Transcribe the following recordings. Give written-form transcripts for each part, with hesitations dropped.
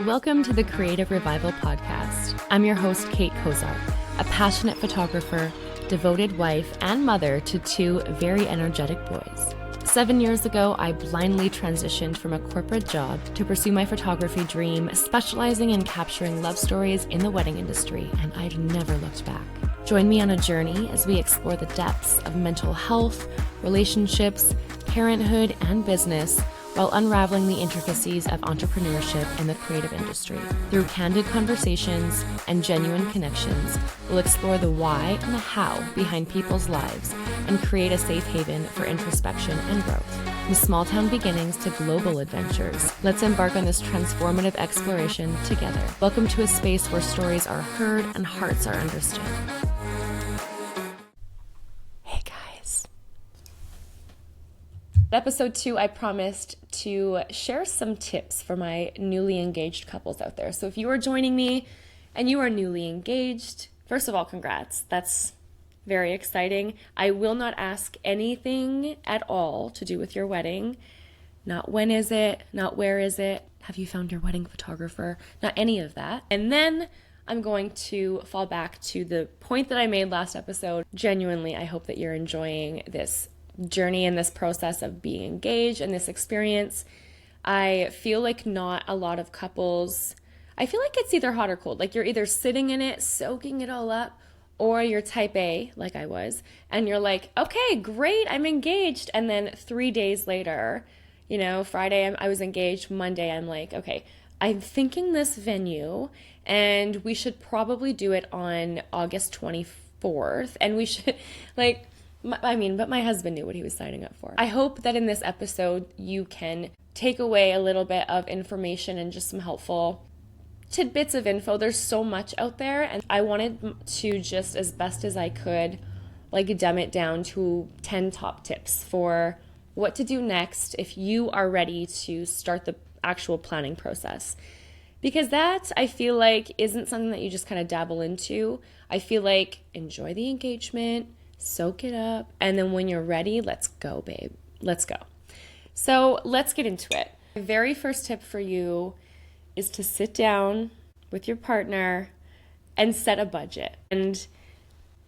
Welcome to the Creative Revival Podcast. I'm your host, Kate Kozar, a passionate photographer, devoted wife, and mother to two very energetic boys. 7 years ago, I blindly transitioned from a corporate job to pursue my photography dream, specializing in capturing love stories in the wedding industry, and I've never looked back. Join me on a journey as we explore the depths of mental health, relationships, parenthood, and business, while unraveling the intricacies of entrepreneurship in the creative industry. Through candid conversations and genuine connections, we'll explore the why and the how behind people's lives and create a safe haven for introspection and growth. From small town beginnings to global adventures, let's embark on this transformative exploration together. Welcome to a space where stories are heard and hearts are understood. Episode 2, I promised to share some tips for my newly engaged couples out there. So if you are joining me and you are newly engaged, first of all, congrats. That's very exciting. I will not ask anything at all to do with your wedding. Not when is it, not where is it, have you found your wedding photographer, not any of that. And then I'm going to fall back to the point that I made last episode. Genuinely, I hope that you're enjoying this journey and this process of being engaged and this experience. I feel like not a lot of couples, I feel like it's either hot or cold. Like you're either sitting in it, soaking it all up, or you're type A, like I was, and you're like, okay, great, I'm engaged. And then 3 days later, Friday I was engaged, Monday I'm like, okay, I'm thinking this venue and we should probably do it on August 24th. And we should but my husband knew what he was signing up for. I hope that in this episode, you can take away a little bit of information and just some helpful tidbits of info. There's so much out there, and I wanted to just, as best as I could, dumb it down to 10 top tips for what to do next if you are ready to start the actual planning process. Because that, I feel like, isn't something that you just kind of dabble into. I feel like enjoy the engagement, soak it up, and then when you're ready, let's go, babe. Let's go. So let's get into it. The very first tip for you is to sit down with your partner and set a budget. And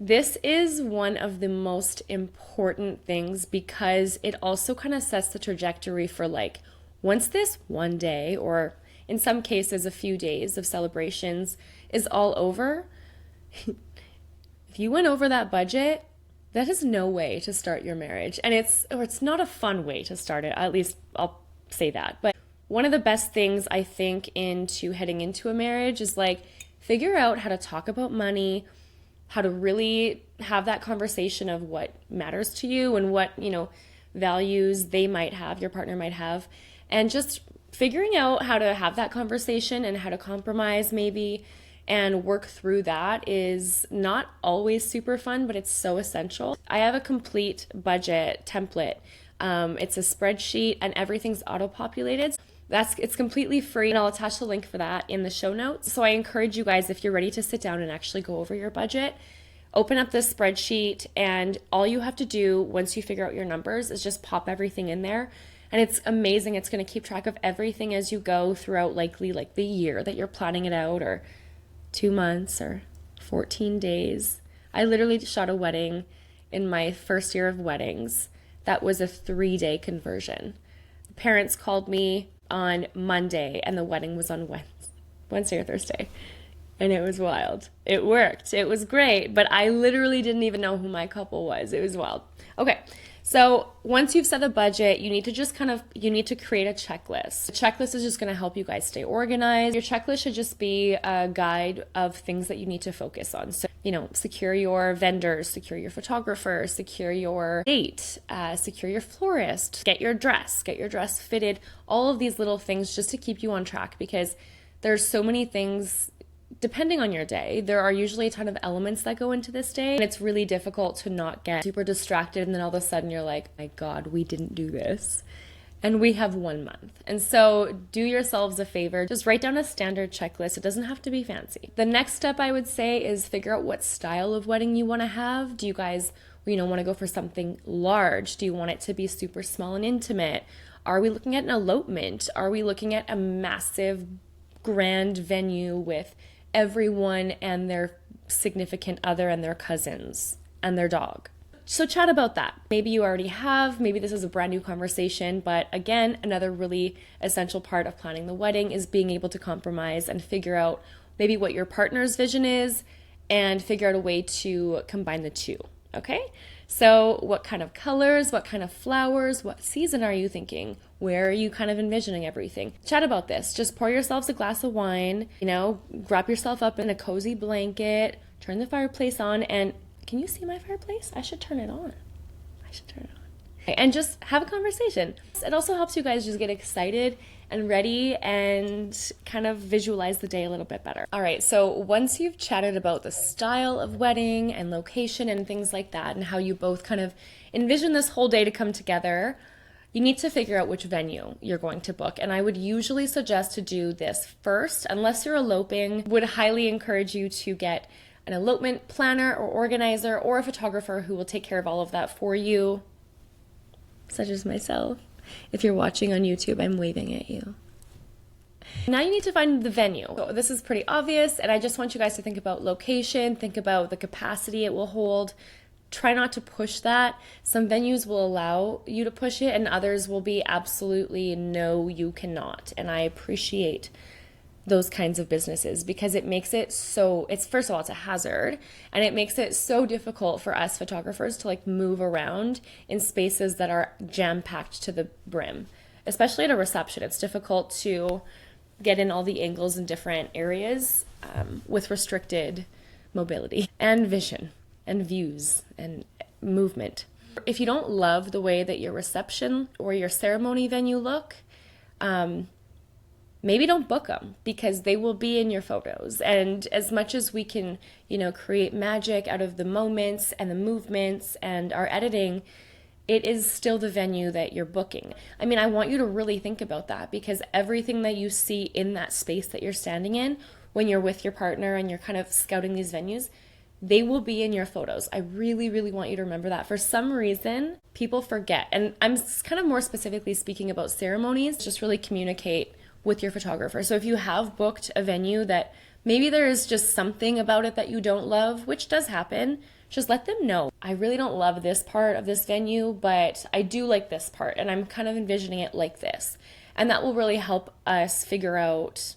this is one of the most important things because it also kind of sets the trajectory for once this one day, or in some cases a few days of celebrations, is all over. If you went over that budget, that is no way to start your marriage. And it's not a fun way to start it. At least I'll say that. But one of the best things I think into heading into a marriage is figure out how to talk about money, how to really have that conversation of what matters to you and what, values they might have, your partner might have. And just figuring out how to have that conversation and how to compromise maybe and work through that is not always super fun, but it's so essential. I have a complete budget template. It's a spreadsheet and everything's auto-populated. It's completely free, and I'll attach the link for that in the show notes. So I encourage you guys, if you're ready to sit down and actually go over your budget, open up this spreadsheet, and all you have to do once you figure out your numbers is just pop everything in there. And it's amazing. It's going to keep track of everything as you go throughout likely the year that you're planning it out, or 2 months or 14 days. I literally shot a wedding in my first year of weddings. That was a 3-day conversion. The parents called me on Monday and the wedding was on Wednesday or Thursday. And it was wild. It worked. It was great. But I literally didn't even know who my couple was. It was wild. Okay. So once you've set a budget, you need to create a checklist. The checklist is just going to help you guys stay organized. Your checklist should just be a guide of things that you need to focus on. So, secure your vendors, secure your photographer, secure your date, secure your florist, get your dress fitted, all of these little things just to keep you on track, because there's so many things. Depending on your day, there are usually a ton of elements that go into this day, and it's really difficult to not get super distracted, and then all of a sudden you're like, my God, we didn't do this. And we have 1 month. And so do yourselves a favor, just write down a standard checklist. It doesn't have to be fancy. The next step I would say is figure out what style of wedding you want to have. Do you guys, want to go for something large? Do you want it to be super small and intimate? Are we looking at an elopement? Are we looking at a massive grand venue with everyone and their significant other and their cousins and their dog. So chat about that. Maybe you already have, maybe this is a brand new conversation, but again, another really essential part of planning the wedding is being able to compromise and figure out maybe what your partner's vision is and figure out a way to combine the two, okay? So what kind of colors, what kind of flowers, what season are you thinking? Where are you kind of envisioning everything? Chat about this. Just pour yourselves a glass of wine, wrap yourself up in a cozy blanket, turn the fireplace on, and can you see my fireplace? I should turn it on. And just have a conversation. It also helps you guys just get excited and ready and kind of visualize the day a little bit better. All right, so once you've chatted about the style of wedding and location and things like that and how you both kind of envision this whole day to come together, you need to figure out which venue you're going to book. And I would usually suggest to do this first, unless you're eloping. Would highly encourage you to get an elopement planner or organizer or a photographer who will take care of all of that for you, such as myself. If you're watching on YouTube, I'm waving at you. Now you need to find the venue. So this is pretty obvious, and I just want you guys to think about location, think about the capacity it will hold. Try not to push that. Some venues will allow you to push it, and others will be absolutely no, you cannot. And I appreciate those kinds of businesses because it makes it so, first of all, it's a hazard, and it makes it so difficult for us photographers to move around in spaces that are jam-packed to the brim. Especially at a reception, it's difficult to get in all the angles in different areas with restricted mobility and vision and views and movement. If you don't love the way that your reception or your ceremony venue look, maybe don't book them because they will be in your photos. And as much as we can, create magic out of the moments and the movements and our editing, it is still the venue that you're booking. I mean, I want you to really think about that because everything that you see in that space that you're standing in when you're with your partner and you're kind of scouting these venues, they will be in your photos. I really, really want you to remember that. For some reason, people forget. And I'm kind of more specifically speaking about ceremonies. Just really communicate with your photographer. So if you have booked a venue that maybe there is just something about it that you don't love, which does happen, just let them know. I really don't love this part of this venue, but I do like this part, and I'm kind of envisioning it like this. And that will really help us figure out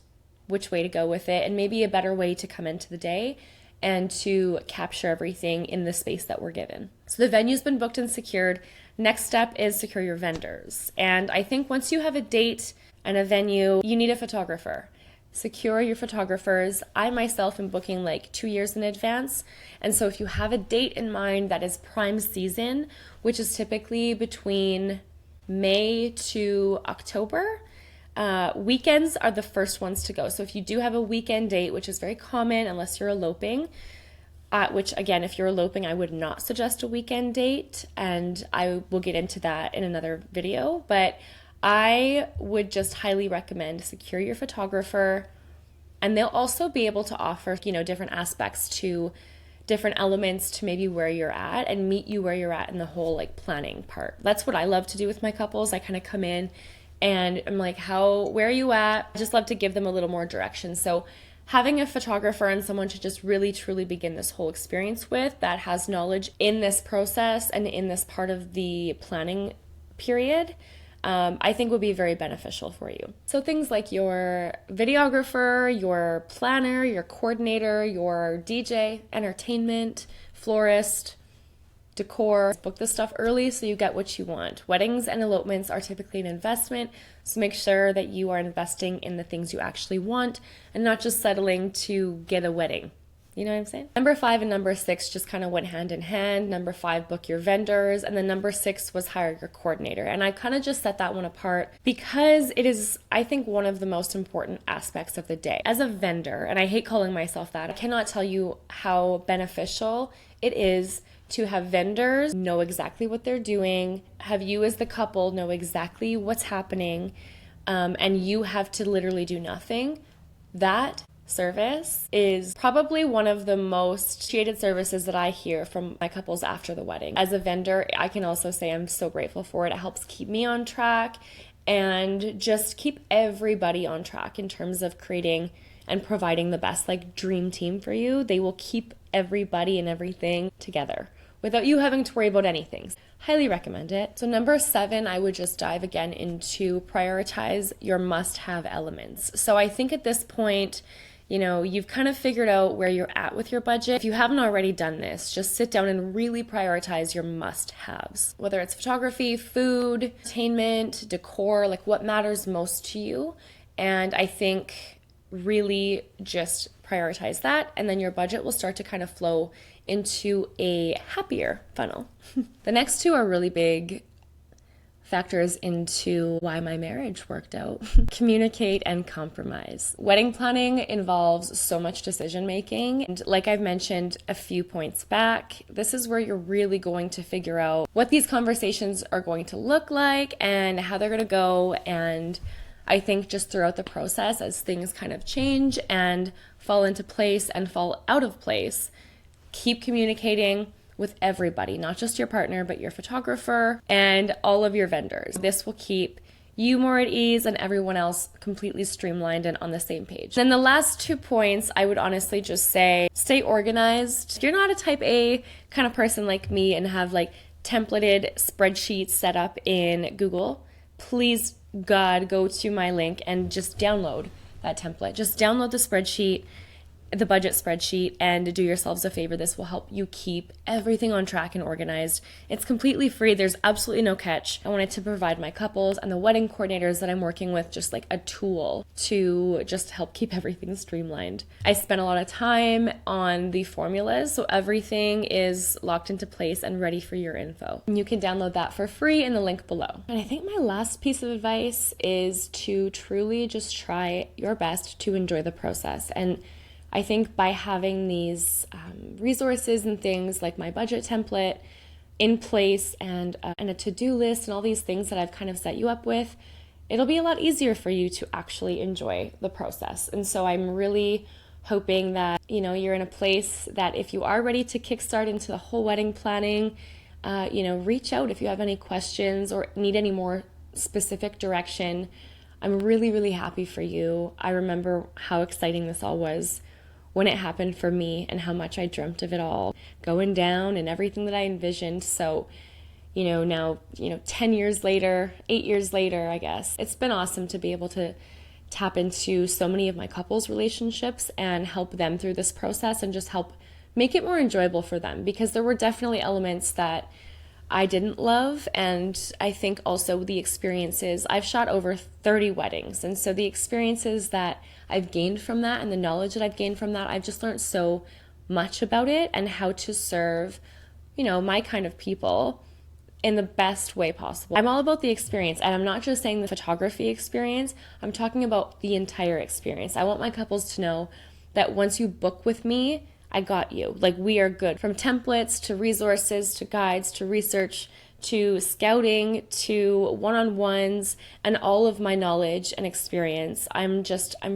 which way to go with it and maybe a better way to come into the day and to capture everything in the space that we're given. So the venue's been booked and secured. Next step is secure your vendors. And I think once you have a date and a venue, you need a photographer. Secure your photographers. I myself am booking 2 years in advance. And so if you have a date in mind that is prime season, which is typically between May to October, weekends are the first ones to go. So if you do have a weekend date, which is very common unless you're eloping, which again, if you're eloping, I would not suggest a weekend date. And I will get into that in another video. But I would just highly recommend secure your photographer, and they'll also be able to offer, different aspects to different elements to maybe where you're at and meet you where you're at in the whole planning part. That's what I love to do with my couples. I kind of come in and I'm like, where are you at? I just love to give them a little more direction. So having a photographer and someone to just really truly begin this whole experience with that has knowledge in this process and in this part of the planning period, I think would be very beneficial for you. So things like your videographer, your planner, your coordinator, your DJ, entertainment, florist, decor. Book this stuff early so you get what you want. Weddings and elopements are typically an investment, so make sure that you are investing in the things you actually want and not just settling to get a wedding. You know what I'm saying? Number 5 and number 6 just kind of went hand in hand. Number 5, book your vendors. And then number 6 was hire your coordinator. And I kind of just set that one apart because it is, I think, one of the most important aspects of the day. As a vendor, and I hate calling myself that, I cannot tell you how beneficial it is to have vendors know exactly what they're doing, have you as the couple know exactly what's happening, and you have to literally do nothing. That service is probably one of the most appreciated services that I hear from my couples after the wedding. As a vendor, I can also say I'm so grateful for it. It helps keep me on track and just keep everybody on track in terms of creating and providing the best like dream team for you. They will keep everybody and everything together without you having to worry about anything. Highly recommend it. So number 7, I would just dive again into prioritize your must-have elements. So I think at this point, you've kind of figured out where you're at with your budget. If you haven't already done this, just sit down and really prioritize your must-haves. Whether it's photography, food, entertainment, decor, like what matters most to you. And I think really just prioritize that, and then your budget will start to kind of flow into a happier funnel. The next 2 are really big factors into why my marriage worked out. Communicate and compromise. Wedding planning involves so much decision making. And like I've mentioned a few points back, this is where you're really going to figure out what these conversations are going to look like and how they're going to go. And I think just throughout the process, as things kind of change and fall into place and fall out of place, keep communicating with everybody, not just your partner, but your photographer and all of your vendors. This will keep you more at ease and everyone else completely streamlined and on the same page. Then the last 2 points, I would honestly just say, stay organized. If you're not a type A kind of person like me and have like templated spreadsheets set up in Google, please God, go to my link and just download that template. Just download the spreadsheet, the budget spreadsheet, and do yourselves a favor. This will help you keep everything on track and organized. It's completely free. There's absolutely no catch. I wanted to provide my couples and the wedding coordinators that I'm working with just like a tool to just help keep everything streamlined. I spent a lot of time on the formulas, so everything is locked into place and ready for your info. And you can download that for free in the link below. And I think my last piece of advice is to truly just try your best to enjoy the process. And I think by having these resources and things like my budget template in place and a to-do list and all these things that I've kind of set you up with, it'll be a lot easier for you to actually enjoy the process. And so I'm really hoping that, you're in a place that if you are ready to kickstart into the whole wedding planning, reach out if you have any questions or need any more specific direction. I'm really, really happy for you. I remember how exciting this all was when it happened for me and how much I dreamt of it all going down and everything that I envisioned. So, now, 10 years later, 8 years later, I guess, it's been awesome to be able to tap into so many of my couples' relationships and help them through this process and just help make it more enjoyable for them, because there were definitely elements that I didn't love. And I think also the experiences, I've shot over 30 weddings. And so the experiences that I've gained from that and the knowledge that I've gained from that, I've just learned so much about it and how to serve, my kind of people in the best way possible. I'm all about the experience, and I'm not just saying the photography experience, I'm talking about the entire experience. I want my couples to know that once you book with me, I got you. Like, we are good. From templates to resources to guides to research to scouting to one-on-ones and all of my knowledge and experience. I'm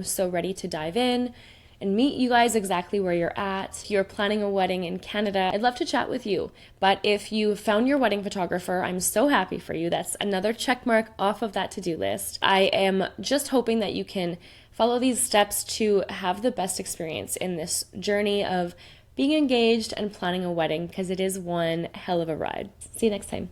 so ready to dive in and meet you guys exactly where you're at. If you're planning a wedding in Canada, I'd love to chat with you. But if you found your wedding photographer, I'm so happy for you. That's another check mark off of that to-do list. I am just hoping that you can follow these steps to have the best experience in this journey of being engaged and planning a wedding, because it is one hell of a ride. See you next time.